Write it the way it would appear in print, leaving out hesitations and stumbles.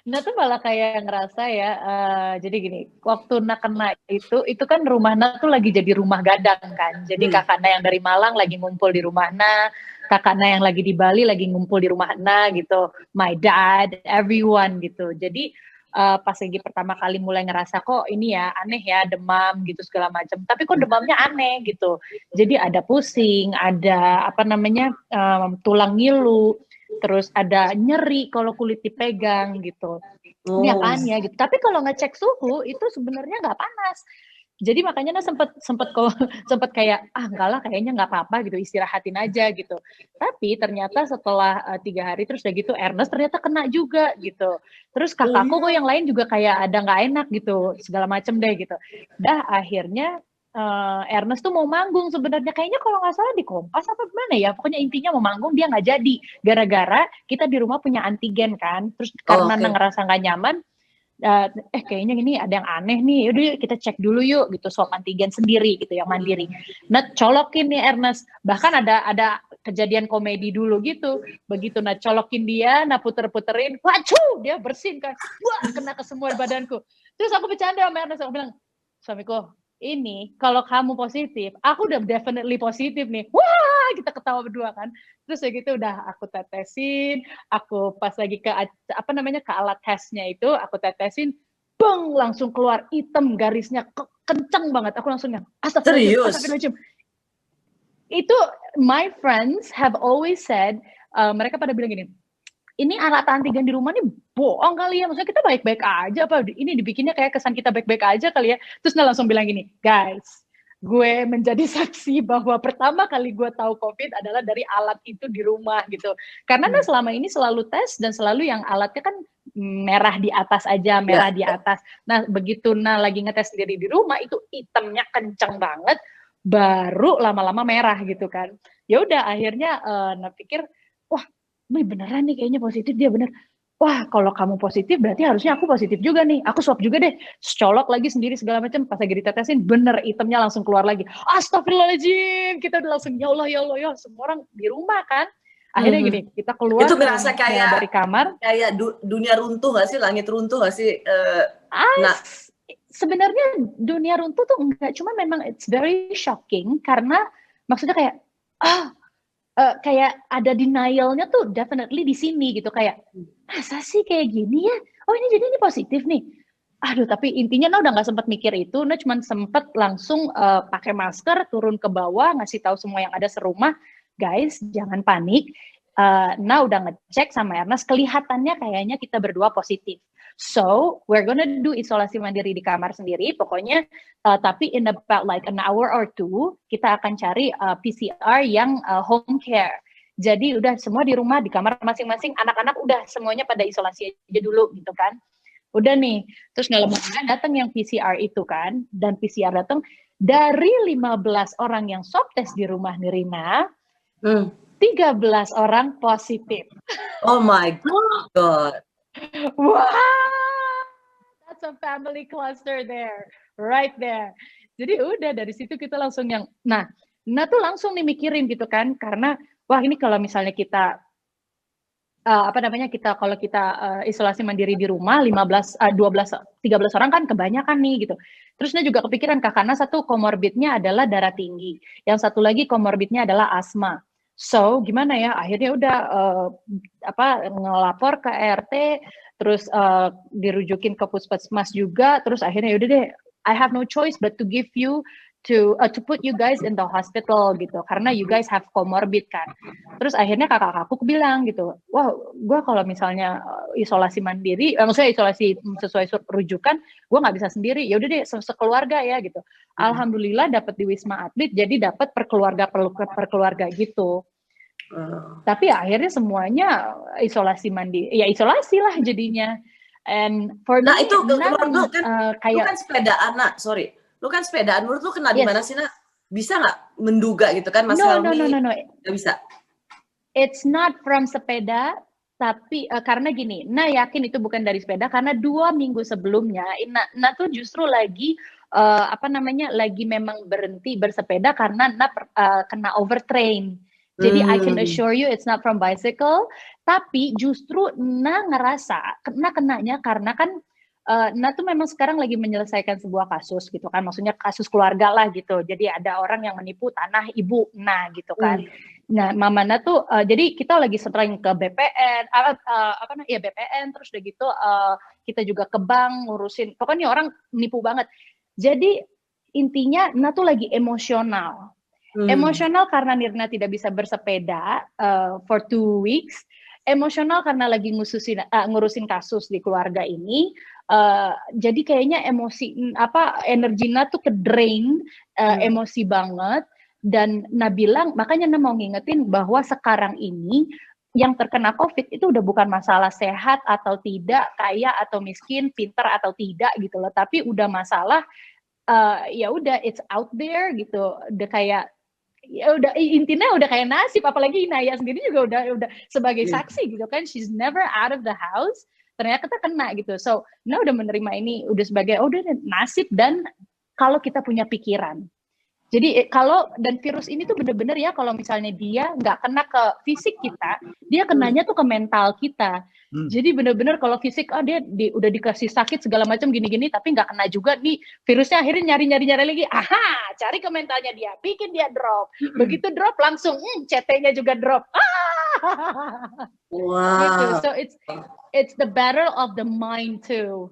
Nah tuh malah kayak ngerasa ya, jadi gini, waktu nak kena itu kan rumah nak tuh lagi jadi rumah gadang kan. Jadi Hmm. kakak nak yang dari Malang lagi ngumpul di rumah nak, kakak nak yang lagi di Bali lagi ngumpul di rumah nak gitu. My dad, everyone gitu. Jadi pas lagi pertama kali mulai ngerasa kok ini ya aneh ya demam gitu segala macam. Tapi kok demamnya aneh gitu. Jadi ada pusing, ada apa namanya tulang ngilu, terus ada nyeri kalau kulit dipegang gitu. Ini Oh, apaan ya gitu. Tapi kalau ngecek suhu itu sebenarnya nggak panas. Jadi makanya nah sempet sempet kok sempet kayak enggak lah kayaknya nggak apa-apa gitu istirahatin aja gitu. Tapi ternyata setelah 3 hari terus udah gitu Ernest ternyata kena juga gitu. Terus oh kakakku kok iya. yang lain juga kayak ada nggak enak gitu segala macem deh gitu. Dah akhirnya Ernest tuh mau manggung sebenarnya kayaknya kalau nggak salah di Kompas apa gimana ya pokoknya intinya mau manggung dia nggak jadi gara-gara kita di rumah punya antigen kan terus Oh, karena oke. ngerasa nggak nyaman kayaknya ini ada yang aneh nih yaudah yuk kita cek dulu yuk gitu swab antigen sendiri gitu yang mandiri nah colokin nih Ernest bahkan ada kejadian komedi dulu gitu begitu nah colokin dia nah puter-puterin wacuh dia bersin kan wah kena ke semua badanku terus aku bercanda sama Ernest aku bilang suamiku ini kalau kamu positif aku udah definitely positif nih wah kita ketawa berdua kan terus ya gitu udah aku tetesin aku pas lagi ke apa namanya ke alat tesnya itu aku tetesin beng langsung keluar hitam garisnya kenceng banget aku langsung yang astagfirullahaladzim Serius? astagfirullahaladzim itu my friends have always said mereka pada bilang gini ini alat antigen di rumah nih bohong kali ya maksudnya kita baik-baik aja apa ini dibikinnya kayak kesan kita baik-baik aja kali ya terus dia langsung bilang gini guys gue menjadi saksi bahwa pertama kali gue tahu COVID adalah dari alat itu di rumah gitu. Karena nah selama ini selalu tes dan selalu yang alatnya kan merah di atas aja, Ya. merah di atas. Nah begitu nah lagi ngetes sendiri di rumah itu hitamnya kenceng banget, baru lama-lama merah gitu kan. Ya udah akhirnya nah pikir, wah ini beneran nih kayaknya positif dia bener. Wah kalau kamu positif berarti harusnya aku positif juga nih. Aku swab juga deh. Colok lagi sendiri segala macam. Pas lagi ditetesin bener itemnya langsung keluar lagi. Astagfirullahaladzim. Kita udah langsung ya Allah ya Allah ya. Semua orang di rumah kan. Akhirnya Mhm. gini kita Itu keluar ngerasa kayak dari kamar. kayak dunia runtuh nggak sih, langit runtuh nggak sih? Ah, Nah, sebenarnya dunia runtuh tuh enggak. Cuma memang it's very shocking. Karena maksudnya kayak ah kayak ada denialnya tuh definitely di sini gitu kayak masa sih kayak gini ya oh ini jadi ini positif nih aduh tapi intinya nah udah nggak sempet mikir itu nah cuma sempet langsung pakai masker turun ke bawah ngasih tahu semua yang ada serumah guys jangan panik nah udah ngecek sama Ernest kelihatannya kayaknya kita berdua positif so we're gonna do isolasi mandiri di kamar sendiri pokoknya tapi in about like an hour or two kita akan cari PCR yang home care. Jadi udah semua di rumah di kamar masing-masing anak-anak udah semuanya pada isolasi aja dulu gitu kan. Udah nih. Terus nggak lama kemudian datang yang PCR itu kan dan PCR datang dari 15 orang yang swab test di rumah Nirina, hmm. 13 orang positif. Oh my God. Wah, that's a family cluster there, right there. Jadi udah dari situ kita langsung yang, nah tuh langsung nih mikirin gitu kan, karena wah ini kalau misalnya kita apa namanya kita kalau kita isolasi mandiri di rumah 15 12 13 orang kan kebanyakan nih gitu. Terusnya juga kepikiran karena satu komorbidnya adalah darah tinggi. Yang satu lagi komorbidnya adalah asma. So, gimana ya? Akhirnya udah apa ngelapor ke RT terus dirujukin ke puskesmas juga terus akhirnya yaudah deh I have no choice but to give you to put you guys in the hospital gitu karena you guys have comorbid kan. Terus akhirnya kakak-kakakku bilang gitu, wah gue kalau misalnya isolasi mandiri, maksudnya isolasi sesuai rujukan, gue nggak bisa sendiri. Ya udah deh sekeluarga ya gitu. Alhamdulillah dapat di Wisma Atlet, jadi dapat per keluarga gitu. Tapi akhirnya semuanya isolasi mandiri, ya isolasi lah jadinya. And for Nah me, itu menurut lu kayak kan sepedaan, nak, sorry. Lu kan sepedaan, menurut lu kena di mana yes, sih, nak? Bisa nggak menduga gitu kan, Mas no no no Helmi? no no, Nggak bisa. it's not from sepeda, tapi karena gini, Nah yakin itu bukan dari sepeda karena 2 minggu sebelumnya, Nah tuh justru lagi apa namanya, lagi memang berhenti bersepeda karena Nah kena overtrain. Jadi I can assure you it's not from bicycle, tapi justru ngerasa kenanya karena kan tuh memang sekarang lagi menyelesaikan sebuah kasus gitu kan, maksudnya kasus keluarga lah gitu. Jadi ada orang yang menipu tanah ibu gitu kan. Nah, Mama Na tuh jadi kita lagi sering ke BPN, BPN, terus udah gitu kita juga ke bank ngurusin, pokoknya orang menipu banget. Jadi intinya Na tuh lagi emosional. Emosional karena Nirna tidak bisa bersepeda for 2 weeks. Emosional karena lagi ngurusin kasus di keluarga ini. Jadi kayaknya energi Na tuh ke drain, emosi banget. Dan Na bilang, makanya Na mau ngingetin bahwa sekarang ini yang terkena COVID itu udah bukan masalah sehat atau tidak, kaya atau miskin, pinter atau tidak gitu loh. Tapi udah masalah ya udah it's out there gitu. Udah kayak ya udah intinya udah kayak nasib, apalagi Naya sendiri juga udah sebagai saksi gitu kan, she's never out of the house, ternyata kita kena gitu. So Nah udah menerima ini udah sebagai udah nasib. Dan kalau kita punya pikiran, jadi kalau dan virus ini tuh bener-bener ya, kalau misalnya dia nggak kena ke fisik kita, dia kenanya tuh ke mental kita. Jadi bener-bener kalau fisik dia udah dikasih sakit segala macam gini-gini, tapi nggak kena juga nih virusnya, akhirnya nyari lagi, cari ke mentalnya dia, bikin dia drop. Begitu drop langsung CT-nya juga drop. Wow. Gitu. So it's the battle of the mind too.